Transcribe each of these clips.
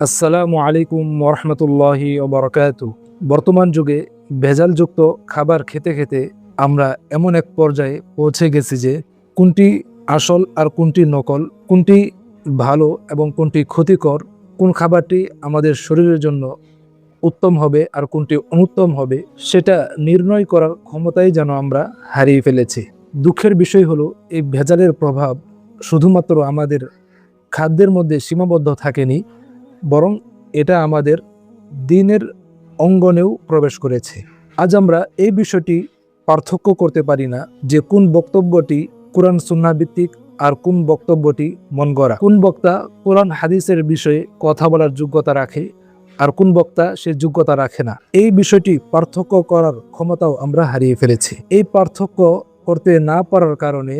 আসসালামু আলাইকুম ওরহমতুল্লাহি ওবরাকাতু। বর্তমান যুগে ভেজালযুক্ত খাবার খেতে খেতে আমরা এমন এক পর্যায়ে পৌঁছে গেছি যে কোনটি আসল আর কোনটি নকল, কোনটি ভালো এবং কোনটি ক্ষতিকর, কোন খাবারটি আমাদের শরীরের জন্য উত্তম হবে আর কোনটি অনুত্তম হবে সেটা নির্ণয় করার ক্ষমতাই যেন আমরা হারিয়ে ফেলেছি। দুঃখের বিষয় হলো এই ভেজালের প্রভাব শুধুমাত্র আমাদের খাদ্যের মধ্যে সীমাবদ্ধ থাকেনি, বরং এটা আমাদের দিনের অঙ্গনেও প্রবেশ করেছে। আজ আমরা এই বিষয়টি পার্থক্য করতে পারি না যে কোন বক্তব্যটি কোরআন সুন্নাহ ভিত্তিক আর কোন বক্তব্যটি মন গড়া, কোন বক্তা কোরআন হাদিসের বিষয়ে কথা বলার যোগ্যতা রাখে আর কোন বক্তা সে যোগ্যতা রাখে না। এই বিষয়টি পার্থক্য করার ক্ষমতাও আমরা হারিয়ে ফেলেছি। এই পার্থক্য করতে না পারার কারণে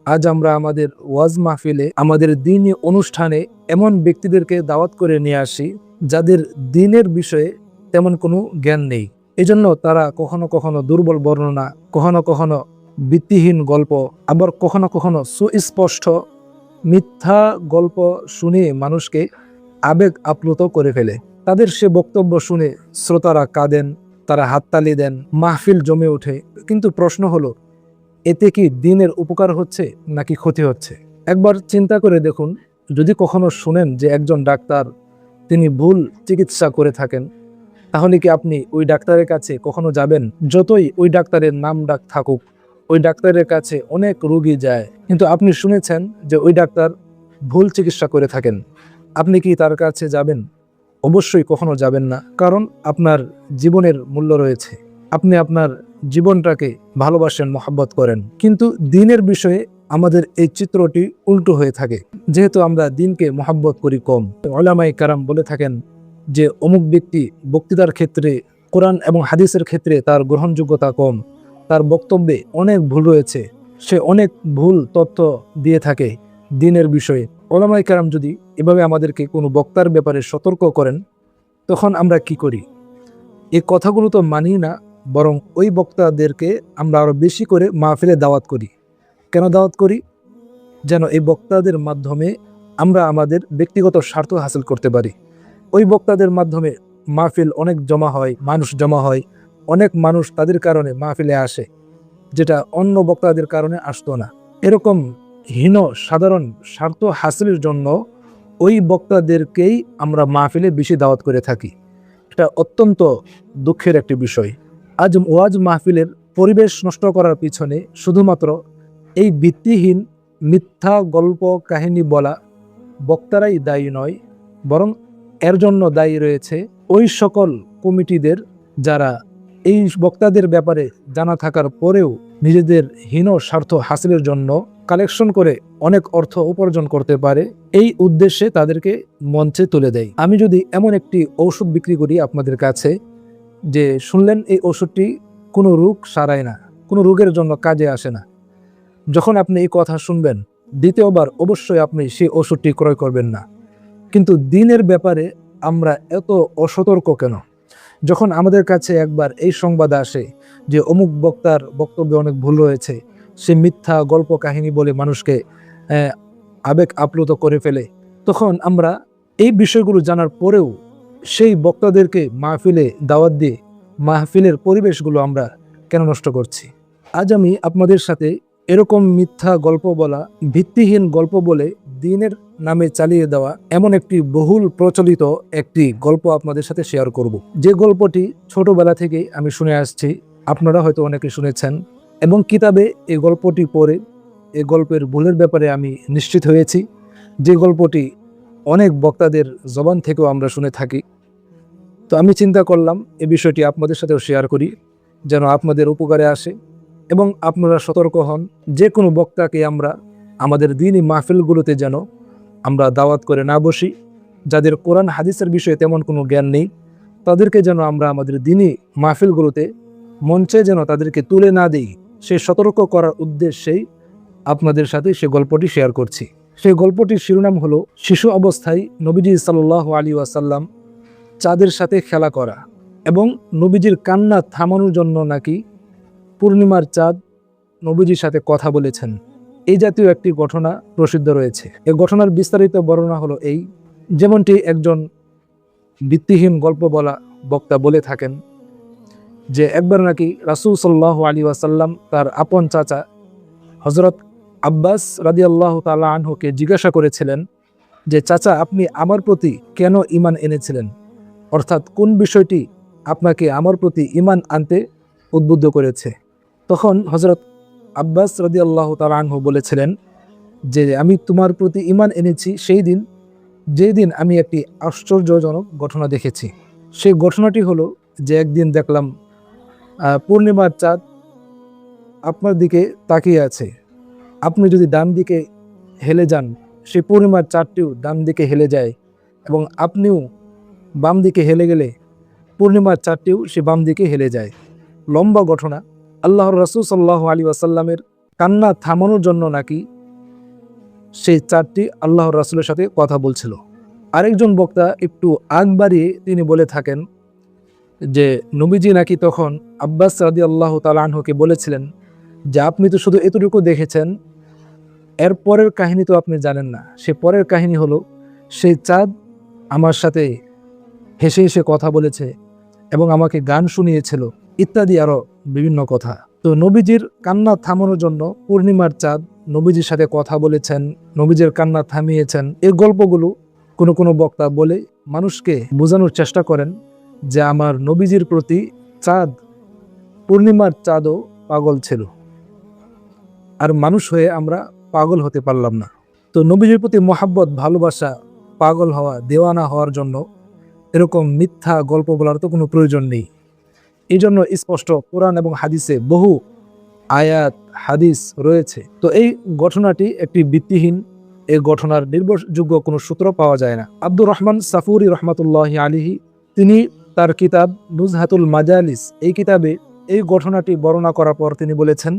আজ আমরা আমাদের ওয়াজ মাহফিলে, আমাদের দিনী অনুষ্ঠানে এমন ব্যক্তিদেরকে দাওয়াত করে নিয়ে আসি যাদের দিনের বিষয়ে তেমন কোনো জ্ঞান নেই। এজন্য তারা কখনো কখনো দুর্বল বর্ণনা, কখনো কখনো ভিত্তিহীন গল্প, আবার কখনো কখনো সুস্পষ্ট মিথ্যা গল্প শুনে মানুষকে আবেগ আপ্লুত করে ফেলে। তাদের সে বক্তব্য শুনে শ্রোতারা কাঁদেন, তারা হাততালি দেন, মাহফিল জমে ওঠে। কিন্তু প্রশ্ন হলো, এতে কি দিনের উপকার হচ্ছে নাকি ক্ষতি হচ্ছে? একবার চিন্তা করে দেখুন, যদি কখনো শুনেন যে একজন ডাক্তার তিনি ভুল চিকিৎসা করে থাকেন, তাহলে কি আপনি ওই ডাক্তারের কাছে কখনো যাবেন? যতই ওই ডাক্তারের নাম ডাক থাকুক, ওই ডাক্তারের কাছে অনেক রোগী যায়, কিন্তু আপনি শুনেছেন যে ওই ডাক্তার ভুল চিকিৎসা করে থাকেন, আপনি কি তার কাছে যাবেন? অবশ্যই কখনো যাবেন না, কারণ আপনার জীবনের মূল্য রয়েছে। আপনি আপনার জীবনটাকে ভালোবাসেন, মহব্বত করেন। কিন্তু দিনের বিষয়ে আমাদের এই চিত্রটি উল্টো হয়ে থাকে। যেহেতু আমরা দিনকে মহব্বত করি কম, উলামায়ে কেরাম বলে থাকেন যে অমুক ব্যক্তি বক্তৃতার ক্ষেত্রে, কোরআন এবং হাদিসের ক্ষেত্রে তার গ্রহণযোগ্যতা কম, তার বক্তব্যে অনেক ভুল রয়েছে, সে অনেক ভুল তথ্য দিয়ে থাকে দিনের বিষয়ে। উলামায়ে কেরাম যদি এভাবে আমাদেরকে কোনো বক্তার ব্যাপারে সতর্ক করেন, তখন আমরা কি করি? এই কথাগুলো তো মানি না, বরং ওই বক্তাদেরকে আমরা আরো বেশি করে মাহফিলে দাওয়াত করি। কেন দাওয়াত করি? যেন এই বক্তাদের মাধ্যমে আমরা আমাদের ব্যক্তিগত স্বার্থ হাসিল করতে পারি। ওই বক্তাদের মাধ্যমে মাহফিল অনেক জমা হয়, মানুষ জমা হয়, অনেক মানুষ তাদের কারণে মাহফিলে আসে, যেটা অন্য বক্তাদের কারণে আসতো না। এরকম হীন সাধারণ স্বার্থ হাসিলের জন্য ওই বক্তাদেরকেই আমরা মাহফিলে বেশি দাওয়াত করে থাকি। এটা অত্যন্ত দুঃখের একটি বিষয়। আজ ওয়াজ মাহফিলের পরিবেশ নষ্ট করার পিছনে শুধুমাত্র এই ভিত্তিহীন মিথ্যা গল্প কাহিনী বলা বক্তারাই দায়ী নয়, বরং এর জন্য দায়ী রয়েছে ওই সকল কমিটিদের যারা এই বক্তাদের ব্যাপারে জানা থাকার পরেও নিজেদের হীন স্বার্থ হাসিলের জন্য কালেকশন করে অনেক অর্থ উপার্জন করতে পারে, এই উদ্দেশ্যে তাদেরকে মঞ্চে তুলে দেয়। আমি যদি এমন একটি ঔষধ বিক্রি করি আপনাদের কাছে, যে শুনলেন এই ওষুধটি কোনো রোগ সারায় না, কোনো রোগের জন্য কাজে আসে না, যখন আপনি এই কথা শুনবেন, দ্বিতীয়বার অবশ্যই আপনি সেই ওষুধটি ক্রয় করবেন না। কিন্তু দিনের ব্যাপারে আমরা এত অসতর্ক কেন? যখন আমাদের কাছে একবার এই সংবাদ আসে যে অমুক বক্তার বক্তব্যে অনেক ভুল রয়েছে, সে মিথ্যা গল্প কাহিনী বলে মানুষকে আবেগ আপ্লুত করে ফেলে, তখন আমরা এই বিষয়গুলো জানার পরেও সেই বক্তাদেরকে মাহফিলে দাওয়াত দিয়ে মাহফিলের পরিবেশগুলো আমরা কেন নষ্ট করছি? আজ আমি আপনাদের সাথে এরকম মিথ্যা গল্প বলা, ভিত্তিহীন গল্প বলে দিনের নামে চালিয়ে দেওয়া এমন একটি বহুল প্রচলিত একটি গল্প আপনাদের সাথে শেয়ার করব। যে গল্পটি ছোটবেলা থেকে আমি শুনে আসছি, আপনারা হয়তো অনেকে শুনেছেন, এবং কিতাবে এই গল্পটি পড়ে এই গল্পের ভুলের ব্যাপারে আমি নিশ্চিত হয়েছি। যে গল্পটি অনেক বক্তাদের জবান থেকেও আমরা শুনে থাকি। তো আমি চিন্তা করলাম এই বিষয়টি আপনাদের সাথেও শেয়ার করি, যেন আপনাদের উপকারে আসে এবং আপনারা সতর্ক হন। যে কোনো বক্তাকে আমরা আমাদের দিনই মাহফিলগুলোতে যেন আমরা দাওয়াত করে না বসি। যাদের কোরআন হাদিসের বিষয়ে তেমন কোনো জ্ঞান নেই, তাদেরকে যেন আমরা আমাদের দিনই মাহফিলগুলোতে মঞ্চে যেন তাদেরকে তুলে না দিই, সে সতর্ক করার উদ্দেশ্যেই আপনাদের সাথে সে গল্পটি শেয়ার করছি। সেই গল্পটির শিরোনাম হলো, শিশু অবস্থায় নবীজি সাল্লাল্লাহু আলাইহি ওয়াসাল্লাম চাঁদের সাথে খেলা করা, এবং নবীজির কান্না থামানোর জন্য নাকি পূর্ণিমার চাঁদ নবীজির সাথে কথা বলেছেন। এই জাতীয় একটি ঘটনা প্রসিদ্ধ রয়েছে। এই ঘটনার বিস্তারিত বর্ণনা হলো এই, যেমনটি একজন ভিত্তিহীন গল্প বলা বক্তা বলে থাকেন যে একবার নাকি রাসূল সাল্লাল্লাহু আলাইহি ওয়াসাল্লাম তার আপন চাচা হযরত আব্বাস রাদিয়াল্লাহু তাআলা আনহুকে জিজ্ঞাসা করেছিলেন যে চাচা, আপনি আমার প্রতি কেন ঈমান এনেছিলেন, অর্থাৎ কোন বিষয়টি আপনাকে আমার প্রতি ঈমান আনতে উদ্বুদ্ধ করেছে। তখন হযরত আব্বাস রাদিয়াল্লাহু তাআলা আনহু বলেছিলেন যে আমি তোমার প্রতি ঈমান এনেছি সেই দিন যেই দিন আমি একটি আশ্চর্যজনক ঘটনা দেখেছি। সেই ঘটনাটি হলো যে একদিন দেখলাম পূর্ণিমার চাঁদ আপনার দিকে তাকিয়ে আছে। আপনি যদি ডান দিকে হেলে যান, সেই পূর্ণিমার চাঁদটিও ডান দিকে হেলে যায়, এবং আপনিও বাম দিকে হেলে গেলে পূর্ণিমার চাঁদটিও সে বাম দিকে হেলে যায়। লম্বা ঘটনা। আল্লাহর রাসূল সাল্লাল্লাহু আলাইহি ওয়াসাল্লামের কান্না থামানোর জন্য নাকি সেই চাঁদটি আল্লাহর রাসূলের সাথে কথা বলছিল। আরেকজন বক্তা একটু আগ বাড়িয়ে তিনি বলে থাকেন যে নবীজি নাকি তখন আব্বাস রাদিয়াল্লাহু তাআলা আনহুকে বলেছিলেন যে আপনি তো শুধু এতটুকু দেখেছেন, এর পরের কাহিনী তো আপনি জানেন না। সে পরের কাহিনী হলো সেই চাঁদ আমার সাথে হেসে হেসে কথা বলেছে এবং আমাকে গান শুনিয়েছিল, ইত্যাদি আরও বিভিন্ন কথা। তো নবীজির কান্না থামানোর জন্য পূর্ণিমার চাঁদ নবীজির সাথে কথা বলেছেন, নবীজির কান্না থামিয়েছেন। এই গল্পগুলো কোনো কোনো বক্তা বলে মানুষকে বোঝানোর চেষ্টা করেন যে আমার নবীজির প্রতি চাঁদ, পূর্ণিমার চাঁদও পাগল ছিল, আর মানুষ হয়ে আমরা পাগল হতে পারলাম না। তো নবীজির প্রতি মহাব্বত, ভালোবাসা, পাগল হওয়া, দেওয়ানা হওয়ার জন্য এরকম মিথ্যা গল্প বলার তো কোনো প্রয়োজন নেই। এই জন্য স্পষ্ট কোরআন এবং হাদিসে বহু আয়াত হাদিস রয়েছে। তো এই ঘটনাটি একটি ভিত্তিহীন, এই ঘটনার নির্ভরযোগ্য কোনো সূত্র পাওয়া যায় না। আব্দুর রহমান সাফুরি রহমাতুল্লাহি আলাইহি তিনি তার কিতাব নুজহাতুল মাজালিস, এই কিতাবে এই ঘটনাটি বর্ণনা করার পর তিনি বলেছেন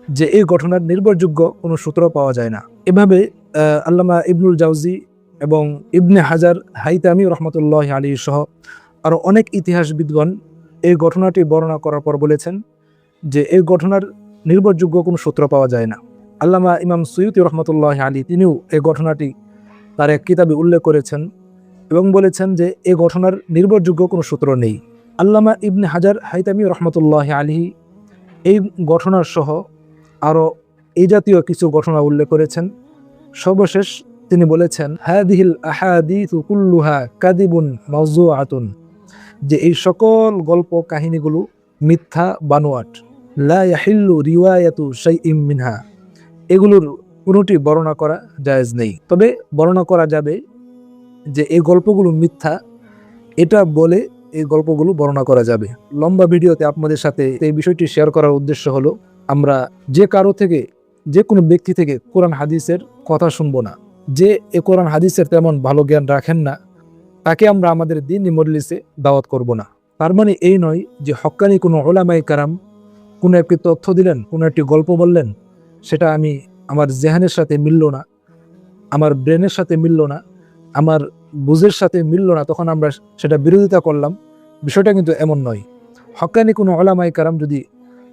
যে এই ঘটনার নির্ভরযোগ্য কোনো সূত্র পাওয়া যায় না। এভাবে আল্লামা ইবনুল জাওজি এবং ইবনে হাজার হাইতামি রহমতুল্লাহ আলাইহি সহ আরও অনেক ইতিহাসবিদগণ এই ঘটনাটি বর্ণনা করার পর বলেছেন যে এই ঘটনার নির্ভরযোগ্য কোনো সূত্র পাওয়া যায় না। আল্লামা ইমাম সুয়ুতি রহমতুল্লাহ আলী তিনিও এই ঘটনাটি তার এক কিতাবে উল্লেখ করেছেন এবং বলেছেন যে এই ঘটনার নির্ভরযোগ্য কোনো সূত্র নেই। আল্লামা ইবনে হাজার হাইতামি রহমতুল্লাহ আলী এই ঘটনার সহ আরও এই জাতীয় কিছু ঘটনা উল্লেখ করেছেন। সর্বশেষ তিনি বলেছেন হাদিহিল আহাদিসু কুল্লুহা কাদিবুন মাওযুআতুন, যে এই সকল গল্প কাহিনীগুলো মিথ্যা বানোয়াট, লা ইয়াহিল্লু রিওয়ায়াতু শাইইম মিনহা, এগুলোর কোনোটি বর্ণনা করা জায়েজ নেই। তবে বর্ণনা করা যাবে যে এই গল্পগুলো মিথ্যা, এটা বলে এই গল্পগুলো বর্ণনা করা যাবে। লম্বা ভিডিওতে আপনাদের সাথে এই বিষয়টি শেয়ার করার উদ্দেশ্য হলো আমরা যে কারো থেকে, যে কোনো ব্যক্তি থেকে কোরআন হাদিসের কথা শুনবো না। যে এ কোরআন হাদিসের তেমন ভালো জ্ঞান রাখেন না, তাকে আমরা আমাদের দ্বীনি মজলিসে দাওয়াত করব না। তার মানে এই নয় যে হক্কানি কোনো উলামায়ে কেরাম কোনো একটি তথ্য দিলেন, কোনো একটি গল্প বললেন, সেটা আমি আমার জেহানের সাথে মিলল না, আমার ব্রেনের সাথে মিলল না, আমার বুঝের সাথে মিলল না, তখন আমরা সেটা বিরোধিতা করলাম। বিষয়টা কিন্তু এমন নয়। হক্কানি কোনো উলামায়ে কেরাম যদি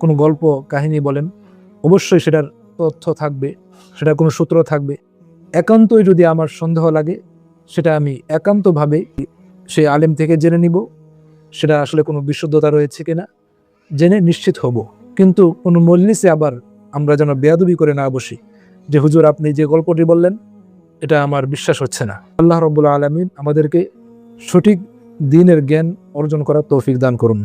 কোনো গল্প কাহিনী বলেন, অবশ্যই সেটার তথ্য থাকবে, সেটার কোনো সূত্র থাকবে। একান্তই যদি আমার সন্দেহ লাগে, সেটা আমি একান্তভাবে সেই আলেম থেকে জেনে নিব সেটা আসলে কোনো বিশুদ্ধতা রয়েছে কিনা, জেনে নিশ্চিত হব। কিন্তু কোনো মজলিসে আবার আমরা যেন বেয়াদবি করে না বসি যে হুজুর আপনি যে গল্পটি বললেন এটা আমার বিশ্বাস হচ্ছে না। আল্লাহ রাব্বুল আলামিন আমাদেরকে সঠিক দ্বীনের জ্ঞান অর্জন করার তৌফিক দান করুন।